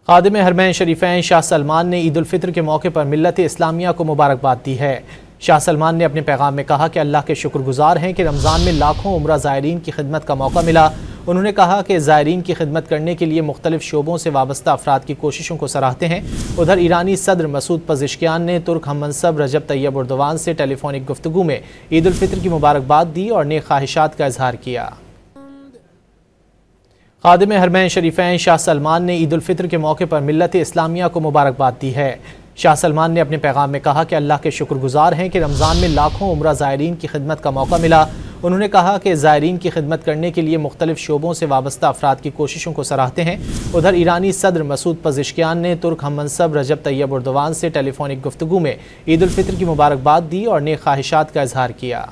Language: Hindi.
खादिम हरमैन शरीफैन शाह सलमान ने ईद उल फित्र के मौके पर मिल्लत इस्लामिया को मुबारकबाद दी है। शाह सलमान ने अपने पैगाम में कहा कि अल्लाह के शुक्रगुजार हैं कि रमज़ान में लाखों उम्रा ज़ायरीन की खिदमत का मौका मिला। उन्होंने कहा कि ज़ायरीन की खिदमत करने के लिए मुख्तलिफ शोबों से वाबस्ता अफराद की कोशिशों को सराहते हैं। उधर ईरानी सदर मसूद पज़िश्कियान ने तुर्क हम मनसब रजब तैयब एर्दोगान से टेलीफोनिक गुफ्तगू में ईद उल फित्र की मुबारकबाद दी और नेक ख्वाहिशात का इजहार किया। खादिम हरमैन शरीफैन शाह सलमान ने ईद उल फित्र के मौके पर मिल्लत इस्लामिया को मुबारकबाद दी है। शाह सलमान ने अपने पैगाम में कहा कि अल्लाह के शुक्रगुजार हैं कि रमज़ान में लाखों उम्रा ज़ायरीन की खिदमत का मौका मिला। उन्होंने कहा कि ज़ायरीन की खिदमत करने के लिए मुख्तलिफ शोबों से वाबस्ता अफराद की कोशिशों को सराहते हैं। उधर ईरानी सदर मसूद पज़िश्कियान ने तुर्क हम मनसब रजब तैयब एर्दोगान से टेलीफोनिक गुफ्तगू में ईद उल फित्र की मुबारकबाद दी और नेक ख्वाहिशात का इजहार किया।